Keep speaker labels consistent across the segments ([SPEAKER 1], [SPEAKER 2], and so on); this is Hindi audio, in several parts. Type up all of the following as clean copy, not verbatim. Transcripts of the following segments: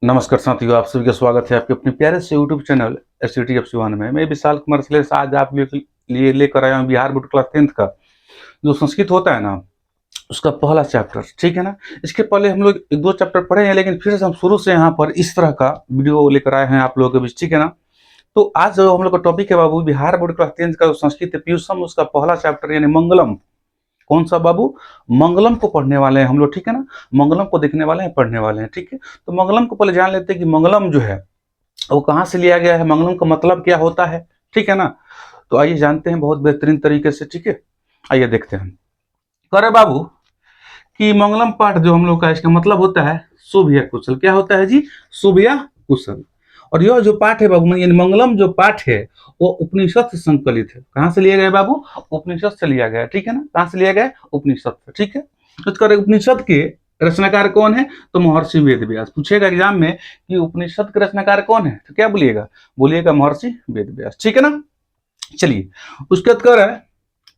[SPEAKER 1] नमस्कार साथियों, आप सभी का स्वागत है आपके अपने प्यारे से यूट्यूब चैनल SCTF1 में। मैं विशाल कुमार सलेस आज आप लिए लेकर आया हूँ बिहार बोर्ड क्लास 10th का जो संस्कृत होता है ना, उसका पहला चैप्टर। ठीक है ना। इसके पहले हम लोग एक दो चैप्टर पढ़े हैं, लेकिन फिर से हम शुरू से यहाँ पर इस तरह का वीडियो लेकर आए हैं आप लोगों के बीच। ठीक है ना। तो आज जो हम लोग का टॉपिक है बाबू, बिहार बोर्ड क्लास 10th का जो संस्कृत है पीयूषम, उसका पहला चैप्टर यानी मंगलम। कौन सा बाबू? मंगलम को पढ़ने वाले हैं हम लोग। ठीक है ना। मंगलम को देखने वाले हैं, पढ़ने वाले हैं। ठीक है। तो मंगलम को पहले जान लेते हैं कि मंगलम जो है वो कहाँ से लिया गया है, मंगलम का मतलब क्या होता है। ठीक है ना। तो आइए जानते हैं बहुत बेहतरीन तरीके से। ठीक है, आइए देखते हैं। करे बाबू कि मंगलम पाठ जो हम लोग का, इसका मतलब होता है शुभ या कुशल। क्या होता है जी? शुभ या कुशल। और यह जो पाठ है बाबू, यानी मंगलम जो पाठ है वो उपनिषद से संकलित है। कहाँ से लिया गया बाबू? उपनिषद से लिया गया। ठीक है ना। कहाँ से लिया गया? उपनिषद से। ठीक है। तो उपनिषद के रचनाकार कौन है? तो महर्षि वेदव्यास। पूछेगा एग्जाम में कि उपनिषद के रचनाकार कौन है, तो क्या बोलिएगा? बोलिएगा महर्षि वेदव्यास। ठीक है ना। चलिए, उसके बाद कह रहा है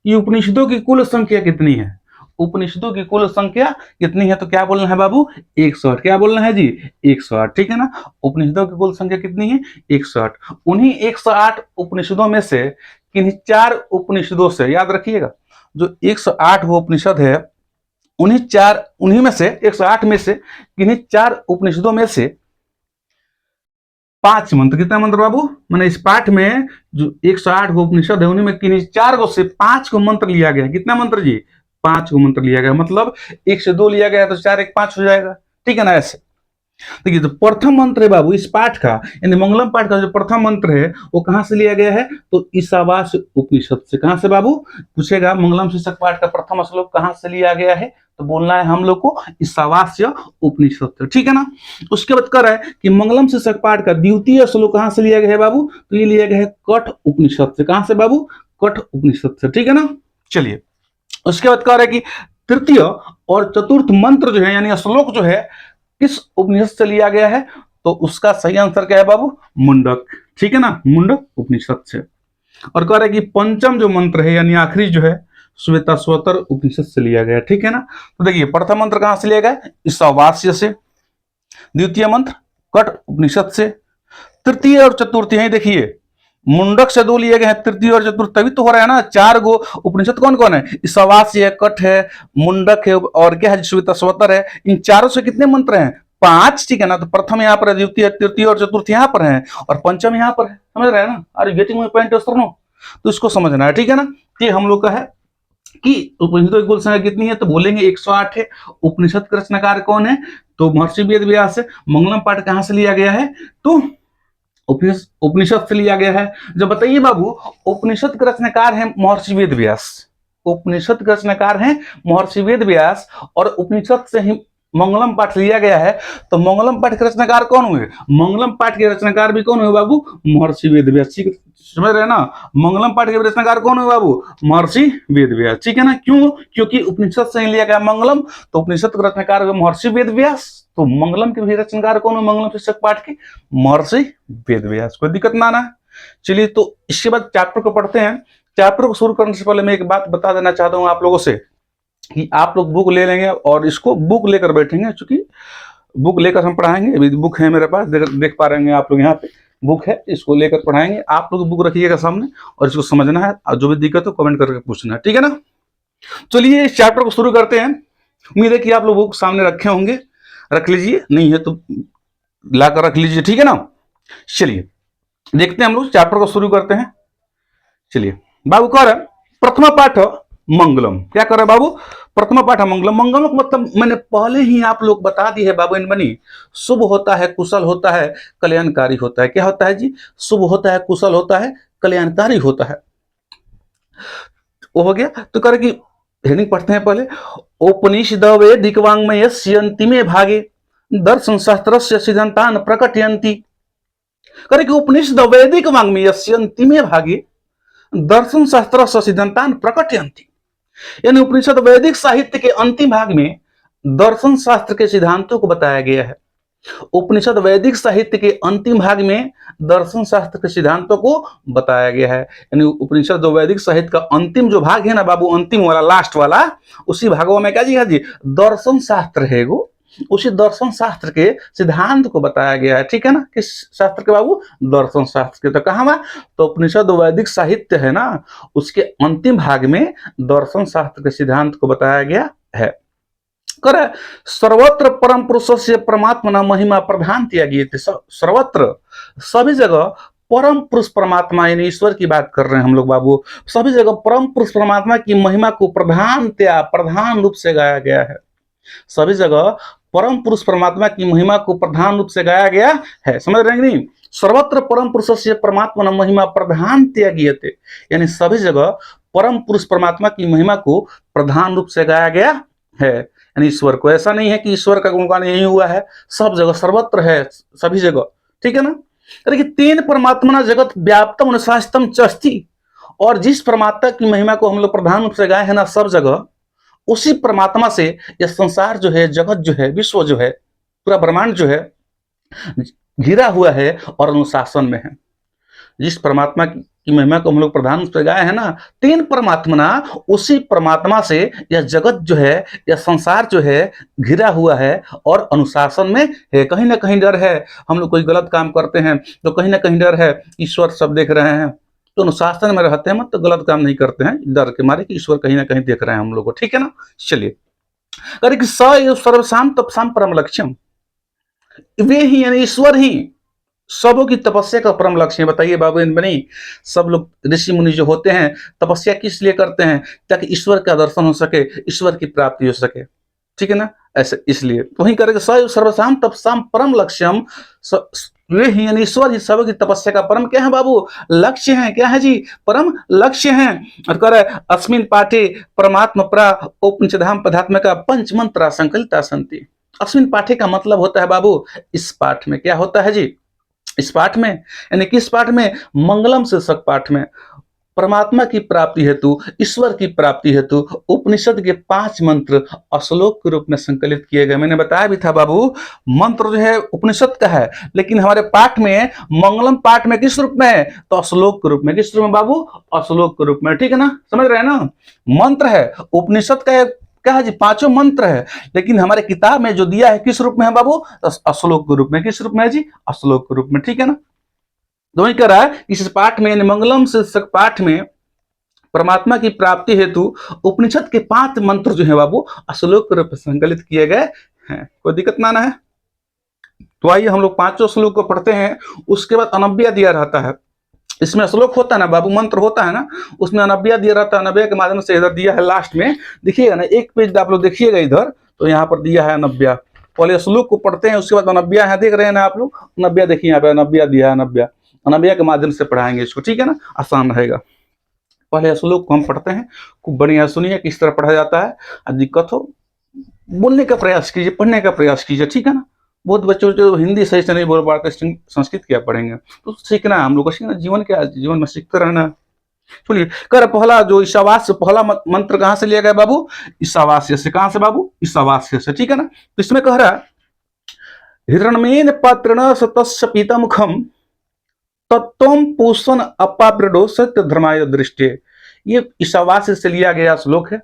[SPEAKER 1] कि उपनिषदों की कुल संख्या कितनी है। उपनिषदों की कुल संख्या कितनी है? तो क्या बोलना है बाबू? 108। क्या बोलना है जी? 108। ठीक है ना। उपनिषदों की कुल संख्या कितनी है? 108। उन्हीं 108 उपनिषदों में से किन्हीं 4 उपनिषदों से, याद रखिएगा, जो 108 वो उपनिषद है, उन्हीं में से 108 में से किन्हीं 4 उपनिषदों में से 5 मंत्र। कितना मंत्र बाबू? मैंने इस पाठ में जो 108 गो उपनिषद है उन्हीं में किन्हीं 4 गो से 5 को मंत्र लिया गया। कितना मंत्र जी? 5 को मंत्र लिया गया। मतलब 1 से 2 लिया गया तो 4 1 5 हो जाएगा। ठीक है ना। ऐसे देखिए, जो प्रथम मंत्र है बाबू इस पाठ का, यानी मंगलम पाठ का जो प्रथम मंत्र है वो कहां से लिया गया है? तो ईशावास्य उपनिषद से। कहां से बाबू? पूछेगा मंगलम शीर्षक पाठ का प्रथम श्लोक कहां से लिया गया है, तो बोलना है हम लोग को ईशावास्य उपनिषद से। ठीक है ना। उसके बाद कर रहा है कि मंगलम शीर्षक पाठ का द्वितीय श्लोक कहां से लिया गया है बाबू? तो ये लिया गया है कठ उपनिषद से। कहां से बाबू? कठ उपनिषद से। ठीक है ना। चलिए, उसके बाद कह रहा है कि तृतीय और चतुर्थ मंत्र जो है यानी श्लोक जो है किस उपनिषद से लिया गया है? तो उसका सही आंसर क्या है बाबू? मुंडक। ठीक है ना। मुंडक उपनिषद से। और कह रहा है कि पंचम जो मंत्र है यानी आखिरी जो है श्वेताश्वतर उपनिषद से लिया गया। ठीक है ना। तो देखिए, प्रथम मंत्र कहां से लिया गया? ईशावास्य से। द्वितीय मंत्र कठ उपनिषद से। तृतीय और चतुर्थ यही देखिए मुंडक से 2 लिए गए हैं, तृतीय और चतुर्थ। तभी तो हो रहा है ना। 4 गो उपनिषद कौन कौन है? ईशावास्य है, कठ है, मुंडक है और क्या है? श्वेताश्वतर है। इन चारों से कितने मंत्र हैं? 5। ठीक है ना। तो प्रथम यहाँ पर है, द्वितीय, तृतीय और चतुर्थ यहाँ पर है, और पंचम यहाँ पर है। समझ रहे हैं ना? Are you getting my point? तो इसको समझना है। ठीक है ना। ये हम लोग का है कि उपनिषदों की कुल संख्या कितनी है, तो बोलेंगे 108 है। उपनिषद के रचनाकार कौन है? तो महर्षि वेदव्यास है। मंगलम पाठ कहां से लिया गया है? तो उपनिषद से लिया गया है। जब बताइए बाबू, उपनिषद के रचनाकार है महर्षि वेदव्यास। उपनिषद के रचनाकार हैं महर्षि वेदव्यास और उपनिषद से ही मंगलम पाठ लिया गया है। तो मंगलम पाठ के रचनाकार कौन हुए? मंगलम पाठ के रचनाकार भी कौन हुए बाबू? महर्षि वेदव्यास। समझ रहे हैं ना। मंगलम पाठ के रचनाकार कौन हुए बाबू? महर्षि वेदव्यास। ठीक है ना। क्यों? क्योंकि उपनिषद से ही लिया गया मंगलम, तो उपनिषद के रचनाकार हुए महर्षि वेदव्यास। तो मंगलम के भी रचनाकार कौन हुए मंगलम शीर्षक पाठ के? महर्षि वेदव्यास। कोई दिक्कत ना आना। चलिए, तो इसके बाद चैप्टर को पढ़ते हैं। चैप्टर को शुरू करने से पहले मैं एक बात बता देना चाहता हूं आप लोगों से कि आप लोग बुक ले लेंगे और इसको बुक लेकर बैठेंगे, क्योंकि बुक लेकर हम पढ़ाएंगे। अभी बुक है मेरे पास, देख पा रहे हैं आप लोग, यहाँ पे बुक है, इसको लेकर पढ़ाएंगे। आप लोग बुक रखिएगा सामने और इसको समझना है, और जो भी दिक्कत हो कमेंट करके पूछना है। ठीक है ना। चलिए, इस चैप्टर को शुरू करते हैं। उम्मीद है कि आप लोग बुक सामने रखे होंगे। रख लीजिए, नहीं है तो लाकर रख लीजिए। ठीक है ना। चलिए, देखते हैं हम लोग चैप्टर को शुरू करते हैं। चलिए बाबू, कह रहे प्रथमा पाठ मंगलम। क्या कर रहे बाबू? प्रथमा पाठ मंगलम। मंगलम का मतलब मैंने पहले ही आप लोग बता दी है बाबू, इन बनी। शुभ होता है, कुशल होता है, कल्याणकारी होता है। क्या होता है जी? शुभ होता है, कुशल होता है, कल्याणकारी होता है। वो हो गया। तो कह रहे कि हेडिंग पढ़ते हैं पहले। उपनिषद वैदिक वाङ्मय अंतिमे भागे दर्शन शास्त्र से सिद्धांतान प्रकटयन्ति। करे कि उपनिषद वैदिक वाङ्मय अंतिमे भागे दर्शन शास्त्र से सिद्धांतान प्रकटयन्ति, यानी उपनिषद वैदिक साहित्य के अंतिम भाग में दर्शन शास्त्र के सिद्धांतों को बताया गया है। उपनिषद वैदिक साहित्य के अंतिम भाग में दर्शन शास्त्र के सिद्धांतों को बताया गया है। यानी उपनिषद जो वैदिक साहित्य का अंतिम जो भाग है ना बाबू, अंतिम वाला, लास्ट वाला, उसी भागों में क्या जी है जी? दर्शन शास्त्र है वो। उसी दर्शन शास्त्र के सिद्धांत को बताया गया है। ठीक है ना, किस शास्त्र के बाबू? दर्शन शास्त्र के। तो कहाँ हुआ? तो उपनिषद वैदिक साहित्य है ना, उसके अंतिम भाग में दर्शन शास्त्र के सिद्धांत को बताया गया है। कर सर्वत्र परम पुरुष से परमात्मा महिमा प्रधान किया गया थे। सर्वत्र, सभी जगह परम पुरुष परमात्मा यानी ईश्वर की बात कर रहे हैं हम लोग बाबू, सभी जगह परम पुरुष परमात्मा की महिमा को प्रधान रूप से गाया गया है। सभी जगह परम पुरुष परमात्मा की महिमा को प्रधान रूप से गाया गया है। समझ रहे हैं नहीं? सर्वत्र परम पुरुष से परमात्मा महिमा प्रधान त्यागीय थे, यानी सभी जगह परम पुरुष परमात्मा की महिमा को प्रधान रूप से गाया गया है, यानी ईश्वर को। ऐसा नहीं है कि ईश्वर का गुणगान यही हुआ है, सब जगह सर्वत्र है, सभी जगह। ठीक है ना? कि तेन परमात्मा जगत व्याप्तम अनुशासितम चस्ती, और जिस परमात्मा की महिमा को हम लोग प्रधान रूप से गाए हैं ना सब जगह, उसी परमात्मा से यह संसार जो है, जगत जो है, विश्व जो है, पूरा ब्रह्मांड जो है घिरा हुआ है और अनुशासन में है। जिस परमात्मा की महिमा को हम लोग प्रधान रूप से गाए हैं ना, तीन परमात्मा, उसी परमात्मा से यह जगत जो है, यह संसार जो है घिरा हुआ है और अनुशासन में है। कहीं ना कहीं डर है, हम लोग कोई गलत काम करते हैं तो कहीं ना कहीं डर है, ईश्वर सब देख रहे हैं, तो अनुशासन में रहते हैं, मत तो गलत काम नहीं करते हैं डर के मारे कि ईश्वर कहीं ना कहीं देख रहे हैं हम लोग को। ठीक है ना? चलिए, अरे कि स सर्वशाम तपसाम परम लक्ष्यम, वे ही यानी ईश्वर ही सबों की तपस्या का परम लक्ष्य है। बताइए बाबू इन बनी, सब लोग ऋषि मुनि जो होते हैं तपस्या किस लिए करते हैं? ताकि ईश्वर का दर्शन हो सके, ईश्वर की प्राप्ति हो सके। ठीक है ना? ऐसे इसलिए वही करेगा सर्वसाम तपसाम परम लक्ष्यम, वे ही यानी ईश्वर ही सबों की तपस्या का परम क्या है बाबू? लक्ष्य है। क्या है जी? परम लक्ष्य है। और कह रहे अस्मिन पाठे परमात्मा प्रा उपनिषदाम पदात्मका पंच मंत्रा संकलिता संति। अस्मिन पाठे का मतलब होता है बाबू, इस पाठ में क्या होता है जी? इस पाठ में, यानी किस पाठ में? मंगलम शीर्षक पाठ में परमात्मा की प्राप्ति हेतु, ईश्वर की प्राप्ति हेतु उपनिषद के 5 मंत्र श्लोक के रूप में संकलित किए गए। मैंने बताया भी था बाबू, मंत्र जो है उपनिषद का है, लेकिन हमारे पाठ में, मंगलम पाठ में किस रूप में है? तो श्लोक के रूप में। किस रूप में बाबू? श्लोक के रूप में। ठीक है ना? समझ रहे हैं ना? मंत्र है उपनिषद का, क्या है जी? 5 मंत्र है, लेकिन हमारे किताब में जो दिया है किस रूप में है बाबू? श्लोक के रूप में। किस रूप में है जी? श्लोक के रूप में। ठीक है ना? तो वही कह रहा है इस पाठ में, मंगलम शीर्षक पाठ में परमात्मा की प्राप्ति हेतु उपनिषद के 5 मंत्र जो है बाबू श्लोक के रूप में संकलित किए गए हैं। कोई दिक्कत ना है? तो आइए हम लोग 5 श्लोक को पढ़ते हैं, उसके बाद अनव्या दिया रहता है। इसमें श्लोक होता है ना बाबू, मंत्र होता है ना, उसमें अनव्या दिया रहता है। अनव्या के माध्यम से इधर दिया है लास्ट में, देखिएगा ना, एक पेज आप लोग देखिएगा इधर, तो यहाँ पर दिया है अनव्या। पहले श्लोक को पढ़ते हैं, उसके बाद अनव्या है, देख रहे हैं ना आप लोग? अनव्या देखिए, यहाँ पे अनव्या दिया है। अनव्या, अनव्या के माध्यम से पढ़ाएंगे इसको। ठीक है ना? आसान रहेगा। पहले श्लोक को हम पढ़ते हैं, खूब बढ़िया सुनिए किस तरह पढ़ा जाता है। दिक्कत हो बोलने का प्रयास कीजिए, पढ़ने का प्रयास कीजिए। ठीक है ना? बहुत बच्चों जो हिंदी सही से नहीं बोल पाते, संस्कृत क्या पढ़ेंगे? तो सीखना है हम लोग को, सीखना जीवन क्या, जीवन में सीखते रहना। चलिए, कर पहला जो ईशावास्य, पहला मंत्र कहां से लिया गया बाबू? ईशावास्य से। कहां से बाबू? ईशावास्य से। ठीक है ना? तो इसमें कह रहा हिरण्यमेन पात्रण सतस्य पीता मुखम तत्वम पोषण अपाब्रडो सत्य धर्माय दृष्टि। ये ईशावास्य से लिया गया श्लोक है,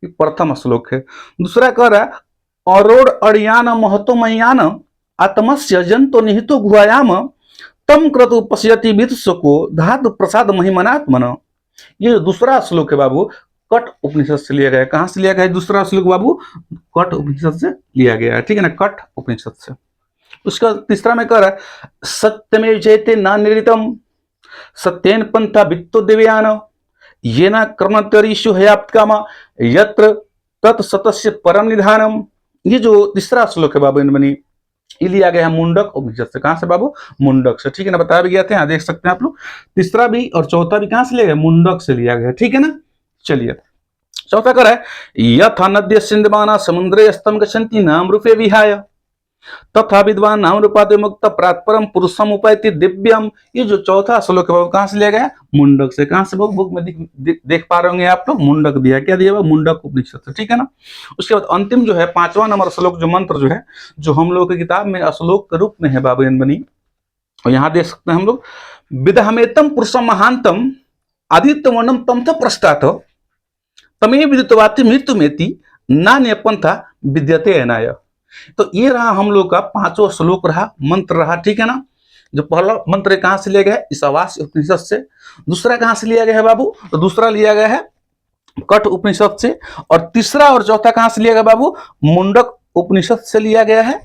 [SPEAKER 1] ये प्रथम श्लोक है। दूसरा कह रहा अरोड़ अड़ियान महतो मयान आत्मस्य जंतो निहितो गुहायाम तम क्रतु पश्यति विदुषको धातु प्रसाद महिमनात्मन। ये दूसरा श्लोक है बाबू, कट उपनिषद से लिया गया है। कहां से लिया गया है दूसरा श्लोक बाबू? कट उपनिषद से लिया गया है। ठीक है ना? कट उपनिषद से। उसका तीसरा में कह रहा है सत्यमेव जयते न निर्णितम सत्येन पंथा वित्तो दिव्यान ये न कर्मतरीषु हयाप्त कामा यत्र तत्सतस्य परम निधानम। ये जो तीसरा श्लोक है बाबू इनमनी, ये लिया गया है मुंडक उपनिषद से। कहां से बाबू? मुंडक से। ठीक है ना? बताया भी गया था, देख सकते हैं आप लोग। तीसरा भी और चौथा भी कहां से लिया गया? मुंडक से लिया गया। ठीक है ना? चलिए, चौथा कर है यथा नद्य सिंधमाना समुद्रे स्तम गच्छन्ति नाम रूपे विहाय तथा विद्वान नाम रूपादे मुक्त प्रात्परम पुरुषम उपायति दिव्यम। ये जो चौथा श्लोक है वो कहां से लिया गया? मुंडक से। कहां से? बुक में देख पा रहे होंगे आप लोग, मुंडक दिया। क्या दिया हुआ? मुंडक उपनिषद से। ठीक है ना? उसके बाद अंतिम जो है 5वां नंबर श्लोक, जो मंत्र जो है, जो हम लोग की किताब में श्लोक के रूप में है बाबू बनी, और यहाँ देख सकते हैं हम लोग, विदहमेतम पुरुषम महांतम आदित्य वर्णम तम था प्रस्तात तमे विदितवाति मृत्यु मेति नान्य पंथा विद्यते अनाय। तो ये रहा हम लोग का पांचों श्लोक रहा, मंत्र रहा, ठीक है ना। जो पहला मंत्र कहां से लिया गया है, ईशावास्य उपनिषद से। दूसरा कहां से लिया गया है बाबू, तो दूसरा लिया गया है कठ उपनिषद से। और तीसरा और चौथा कहां से लिया गया बाबू, मुंडक उपनिषद से लिया गया है।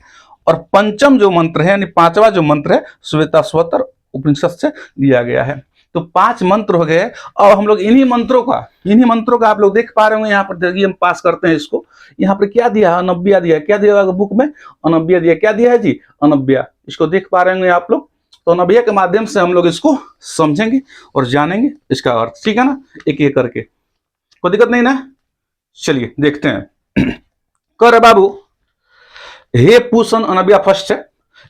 [SPEAKER 1] और पंचम जो मंत्र है यानी पांचवा जो मंत्र है श्वेताश्वतर उपनिषद से लिया गया है। तो 5 मंत्र हो गए। अब हम लोग इन्हीं मंत्रों का आप लोग देख पा रहे होंगे यहाँ पर, देखिए हम पास करते हैं इसको। यहाँ पर क्या दिया है, अनव्या दिया, क्या दिया बुक में, अनव्या दिया, क्या दिया है जी, अनव्या। इसको देख पा रहे होंगे आप लोग। तो अनव्या के माध्यम से हम लोग इसको समझेंगे और जानेंगे इसका अर्थ, ठीक है ना, एक एक करके, कोई दिक्कत नहीं ना। चलिए देखते हैं। कर बाबू, हे पूषण, अनव्या फर्स्ट है।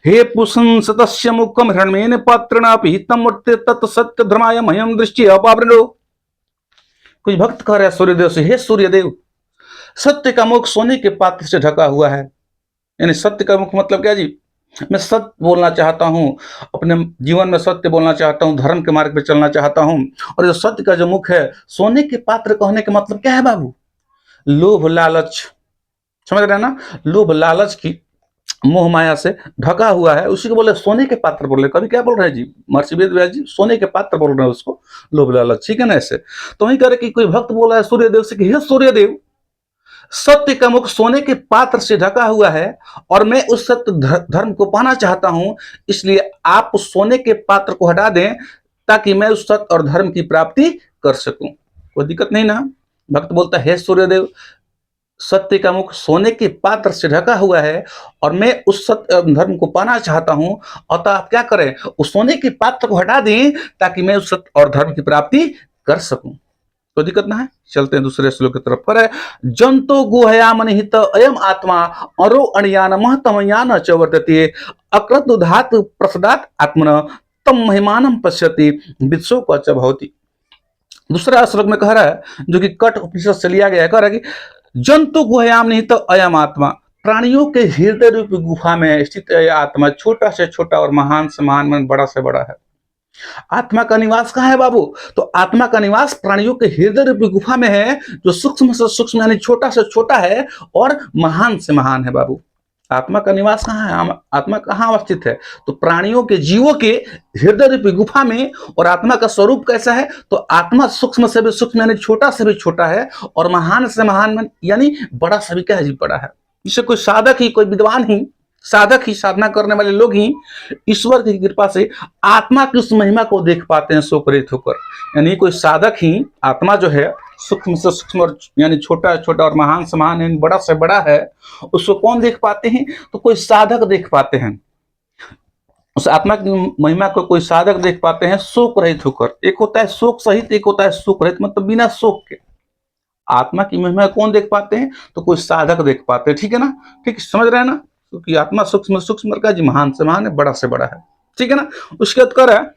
[SPEAKER 1] हे पूषण सतस्य मुखम हिरण्येन पात्रेणापि हितम वर्ते तत् सत्य धर्माय मह्यम दृष्टि अपावृणो। कुछ भक्त कह रहे हैं सूर्यदेव से, हे सूर्यदेव, सत्य का मुख सोने के पात्र से ढका हुआ है। यानी सत्य का मुख मतलब क्या जी, मैं सत्य बोलना चाहता हूं, अपने जीवन में सत्य बोलना चाहता हूं, धर्म के मार्ग पर चलना चाहता हूं। और जो सत्य का जो मुख है, सोने के पात्र कहने का मतलब क्या है बाबू, लोभ लालच, समझ रहे हैं ना, लोभ लालच की मोह माया से ढका हुआ है, उसी को बोले सोने के पात्र बोल रहे। कभी क्या बोल रहे हैं जी, महर्षि वेद व्यास जी सोने के पात्र बोल रहे हैं उसको, लोभ लालच, ठीक है ना ऐसे। तो वही करे कि कोई भक्त बोला है सूर्यदेव से कि हे सूर्यदेव, सत्य का मुख सोने के पात्र से ढका हुआ है और मैं उस सत्य धर्म को पाना चाहता हूं, इसलिए आप उस सोने के पात्र को हटा दें ताकि मैं उस सत्य और धर्म की प्राप्ति कर सकूं। कोई दिक्कत नहीं ना। भक्त बोलता है, हे सूर्यदेव, सत्य का मुख सोने के पात्र से ढका हुआ है और मैं उस सत्य धर्म को पाना चाहता हूं, अतः आप क्या करें, उस सोने के पात्र को हटा दें ताकि मैं उस सत्य और धर्म की प्राप्ति कर सकूं। तो दिक्कत ना है। चलते हैं दूसरे श्लोक की तरफ। पर जंतो गुहयामन हित अयम आत्मा अरो अणयान महतमयान च वर्तते अक्रतुधात प्रसदात आत्मन तम महिमानम पश्यति वित्सो क च भवति। दूसरा श्लोक में कह रहा है, जो कि कठ उपनिषद से लिया गया है, कह रहा है कि जंतु गुहयाम निहित अयम आत्मा, प्राणियों के हृदय रूपी गुफा में स्थित यह आत्मा छोटा से छोटा और महान से महान, बड़ा से बड़ा है। आत्मा का निवास कहाँ है बाबू, तो आत्मा का निवास प्राणियों के हृदय रूपी गुफा में है, जो सूक्ष्म से सूक्ष्म यानी छोटा से छोटा है और महान से महान है बाबू। आत्मा का निवास कहाँ है, आत्मा कहाँ अवस्थित है, तो प्राणियों के, जीवों के हृदय रूपी गुफा में। और आत्मा का स्वरूप कैसा है, तो आत्मा सूक्ष्म से भी सूक्ष्म यानी छोटा से भी छोटा है और महान से महान यानी बड़ा से भी क्या है, बड़ा है। इसे कोई साधक ही, कोई विद्वान ही, साधक ही, साधना करने वाले लोग ही ईश्वर की कृपा से आत्मा की उस महिमा को देख पाते हैं स्वप्रेरित होकर। यानी कोई साधक ही आत्मा जो है सूक्ष्म से सूक्ष्म और यानी छोटा छोटा और महान से महान यानी बड़ा से बड़ा है, उसको कौन देख पाते हैं, तो कोई साधक देख पाते हैं। उस आत्मा की महिमा को कोई साधक देख पाते हैं शोक रहित होकर। एक होता है शोक सहित, एक होता है शोक रहित, मतलब बिना शोक के। आत्मा की महिमा कौन देख पाते हैं, तो कोई साधक देख पाते हैं, ठीक है ना, ठीक समझ रहे हैं ना। क्योंकि आत्मा सूक्ष्म सूक्ष्म का जी महान से महान है, बड़ा से बड़ा है, ठीक है ना। उसके बाद कर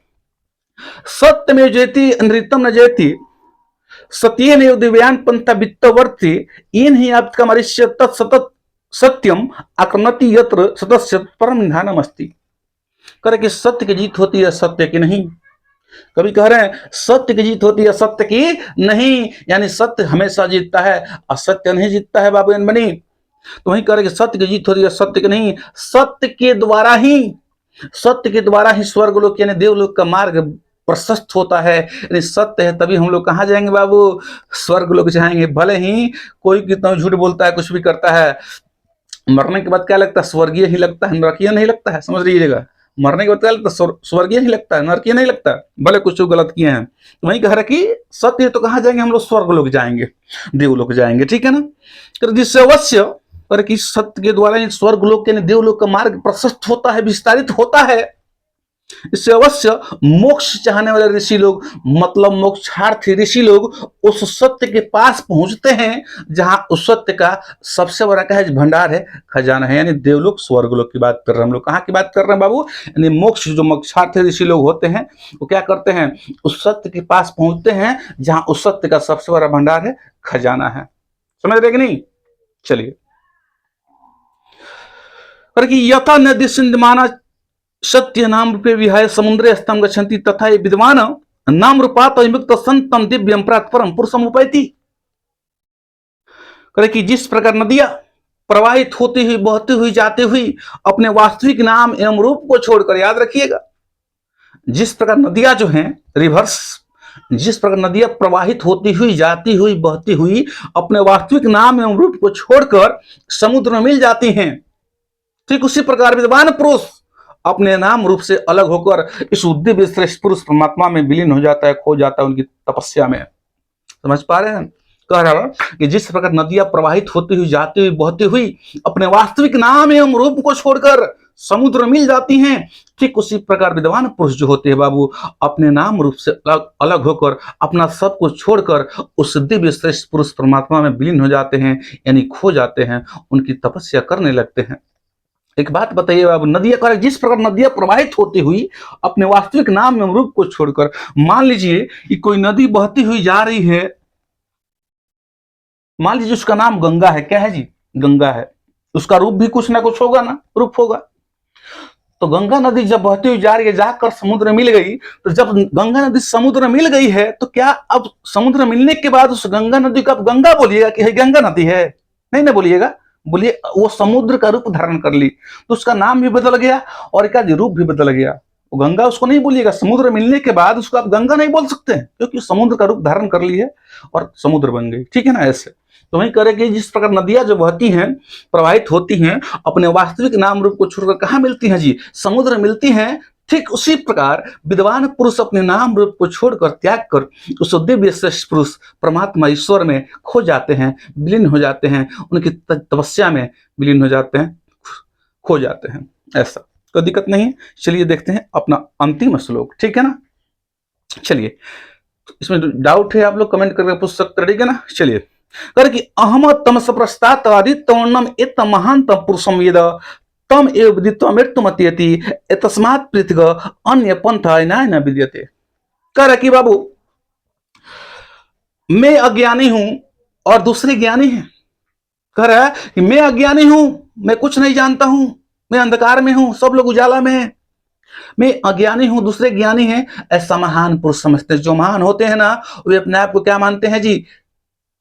[SPEAKER 1] सत्य में जयति नृतम न जयति सत्येन दिव्यान पंथा वित्तवर्ती इन ही आपका मरिष्य तत्सतत सत्यम आक्रमति यत्र सतस्य परम निधानम अस्ति। करे कि सत्य की जीत होती है सत्य की नहीं। कभी कह रहे हैं सत्य की जीत होती है सत्य की नहीं, यानी सत्य हमेशा जीतता है, असत्य नहीं जीतता है बाबू बनी। तो वही कह रहे कि सत्य की जीत होती है सत्य की नहीं। सत्य के द्वारा ही स्वर्गलोक यानी देवलोक का मार्ग प्रशस्त होता है। यानी सत्य है तभी हम लोग कहाँ जाएंगे बाबू, स्वर्गलोक जाएंगे। भले ही कोई कितना झूठ बोलता है, कुछ भी करता है, मरने के बाद क्या लगता है, स्वर्गीय ही लगता है, नरकीय नहीं लगता है। समझ लीजिएगा, मरने के बाद क्या लगता है, स्वर्गीय ही लगता है, नरकीय नहीं लगता, भले कुछ गलत किए हैं। तो वही कह रहा कि सत्य है तो कहाँ जाएंगे हम लोग, स्वर्गलोक जाएंगे, देवलोक जाएंगे, ठीक है ना। जिससे अवश्य पर कि सत्य के द्वारा स्वर्गलोक यानी देवलोक का मार्ग प्रशस्त होता है, विस्तारित होता है। इससे अवश्य मोक्ष चाहने वाले ऋषि लोग, मतलब मोक्षार्थी ऋषि लोग उस सत्य के पास पहुंचते हैं जहां उस सत्य का सबसे बड़ा क्या है, भंडार है, खजाना है। यानी देवलोक स्वर्गलोक की बात कर रहे हैं हम लोग। कहाँ की बात कर रहे हैं बाबू, यानी मोक्ष, जो मोक्षार्थी ऋषि लोग होते हैं वो क्या करते हैं, उस सत्य के पास पहुंचते हैं जहां उस सत्य का सबसे बड़ा भंडार है, खजाना है। समझ रहे कि नहीं। चलिए, यथा नदी सिंधमाना सत्य नाम रूपे विहाय समुद्रे स्तम गच्छन्ति तथा ये विद्वान नाम रूपात विमुक्त संतम दिव्यम प्राप्त परम पुरुषम उपैति। करे कि जिस प्रकार नदियां प्रवाहित होती हुई, बहती हुई, जाती हुई अपने वास्तविक नाम एवं रूप को छोड़कर, याद रखिएगा, जिस प्रकार नदियां जो हैं रिवर्स, जिस प्रकार नदियां प्रवाहित होती हुई, जाती हुई, बहती हुई अपने वास्तविक नाम एवं रूप को छोड़कर समुद्र में मिल जाती हैं, ठीक उसी प्रकार विद्वान पुरुष अपने नाम रूप से अलग होकर इस दिव्य श्रेष्ठ पुरुष परमात्मा में विलीन हो जाता है, खो जाता है उनकी तपस्या में। समझ पा रहे हैं? कह रहा कि जिस प्रकार नदियां प्रवाहित होती हुई, जाती हुई, बहती हुई अपने वास्तविक नाम एवं रूप को छोड़कर समुद्र मिल जाती हैं, ठीक उसी प्रकार विद्वान पुरुष जो होते हैं बाबू, अपने नाम रूप से अलग अलग होकर, अपना सब कुछ छोड़कर उस दिव्य श्रेष्ठ पुरुष परमात्मा में विलीन हो जाते हैं, यानी खो जाते हैं, उनकी तपस्या करने लगते हैं। एक बात बताइए बाबू, नदियां, जिस प्रकार नदियां प्रवाहित होती हुई अपने वास्तविक नाम एवं रूप को छोड़कर, मान लीजिए कि कोई नदी बहती हुई जा रही है, मान लीजिए उसका नाम गंगा है, क्या है जी? गंगा है, उसका रूप भी कुछ ना कुछ होगा ना, रूप होगा। तो गंगा नदी जब बहती हुई जा रही है, जाकर समुद्र मिल गई, तो जब गंगा नदी समुद्र मिल गई है, तो क्या अब समुद्र मिलने के बाद उस गंगा नदी को आप गंगा बोलिएगा कि गंगा नदी है? नहीं ना बोलिएगा, बोलिए वो समुद्र का रूप धारण कर ली, तो उसका नाम भी बदल गया और एक रूप भी बदल गया। वो गंगा उसको नहीं बोलिएगा, समुद्र मिलने के बाद उसको आप गंगा नहीं बोल सकते, क्योंकि समुद्र का रूप धारण कर ली है और समुद्र बन गई, ठीक है ना? ऐसे तो वही करेंगे, जिस प्रकार नदियां जो बहती हैं, प्रवाहित होती हैं, अपने वास्तविक नाम रूप को छोड़कर कहां मिलती हैं जी? समुद्र मिलती हैं। ठीक उसी प्रकार विद्वान पुरुष अपने नाम रूप को छोड़कर, त्याग कर उस दिव्य श्रेष्ठ पुरुष परमात्मा ईश्वर में खो जाते हैं, विलीन हो जाते हैं, उनकी तपस्या में विलीन हो जाते हैं, खो जाते हैं। ऐसा कोई दिक्कत नहीं है। चलिए देखते हैं अपना अंतिम श्लोक, ठीक है ना? चलिए, इसमें डाउट है आप लोग कमेंट करके पूछ सकते हैं, ठीक है ना? चलिए, कर कि अहम तमस प्रस्तात् आदित्यवर्णम इत महांत पुरुषम यद तम एव विदित्वा मृत्युमत्यति तस्मात् पृथग अन्य पंथा न विद्यते। कह रहा कि बाबू, मैं अज्ञानी हूं और दूसरे ज्ञानी हैं। कह रहा है कि मैं अज्ञानी हूं, मैं कुछ नहीं जानता हूं, मैं अंधकार में हूं, सब लोग उजाला में हैं। मैं अज्ञानी हूं, दूसरे ज्ञानी हैं। ऐसा महान पुरुष समझते हैं। जो महान होते हैं ना, वे अपने आप को क्या मानते हैं जी?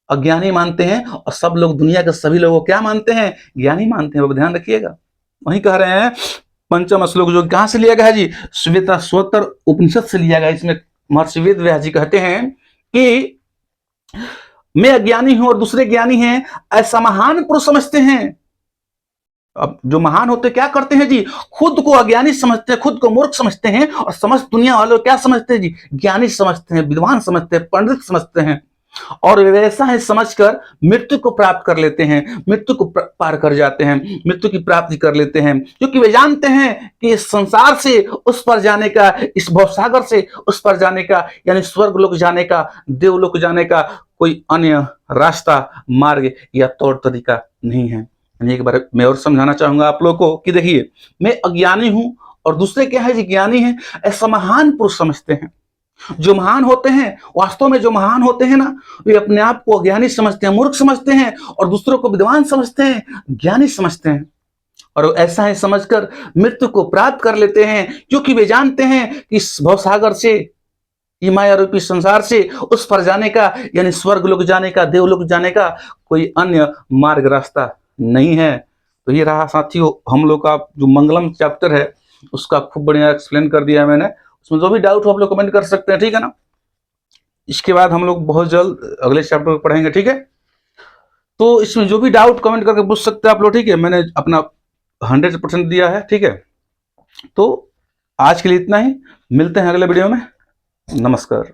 [SPEAKER 1] अज्ञानी मानते हैं, और सब लोग, दुनिया के सभी लोगों को क्या मानते हैं? ज्ञानी मानते हैं। वो ध्यान रखिएगा। वही कह रहे हैं पंचम श्लोक, जो कहां से लिया गया है जी? श्वेताश्वतर उपनिषद से लिया गया। इसमें महर्षि वेद व्यास जी कहते हैं कि मैं अज्ञानी हूं और दूसरे ज्ञानी हैं, ऐसा महान पुरुष समझते हैं। अब जो महान होते क्या करते हैं जी? खुद को अज्ञानी समझते हैं, खुद को मूर्ख समझते हैं, और समस्त दुनिया वालों क्या समझते हैं जी? ज्ञानी समझते हैं, विद्वान समझते हैं, पंडित समझते हैं, और वैसा है समझकर मृत्यु को प्राप्त कर लेते हैं, मृत्यु को पार कर जाते हैं, मृत्यु की प्राप्ति कर लेते हैं, क्योंकि वे जानते हैं कि इस संसार से उस पर जाने का, इस भवसागर से उस पर जाने का, यानी स्वर्ग लोक जाने का, देवलोक जाने का कोई अन्य रास्ता, मार्ग या तौर तरीका नहीं है। एक बार मैं और समझाना चाहूंगा आप लोगों को कि देखिए, मैं अज्ञानी हूं और दूसरे क्या है जी? ज्ञानी है। ऐसा महान पुरुष समझते हैं। जो महान होते हैं, वास्तव में जो महान होते हैं ना, वे अपने आप को अज्ञानी समझते हैं, मूर्ख समझते हैं, और दूसरों को विद्वान समझते हैं, ज्ञानी समझते हैं, और ऐसा है समझकर मृत्यु को प्राप्त कर लेते हैं, क्योंकि वे जानते हैं कि इस भवसागर से, ये माया रूपी संसार से उस पर जाने का, यानी स्वर्ग लोक जाने का, देवलोक जाने का कोई अन्य मार्ग रास्ता नहीं है। तो ये रहा साथियों हम लोग का जो मंगलम चैप्टर है, उसका खूब बढ़िया एक्सप्लेन कर दिया है मैंने। उसमें जो भी डाउट हो आप लोग कमेंट कर सकते हैं, ठीक है ना? इसके बाद हम लोग बहुत जल्द अगले चैप्टर को पढ़ेंगे, ठीक है? तो इसमें जो भी डाउट कमेंट करके पूछ सकते हैं आप लोग, ठीक है? मैंने अपना 100% दिया है, ठीक है? तो आज के लिए इतना ही, मिलते हैं अगले वीडियो में। नमस्कार।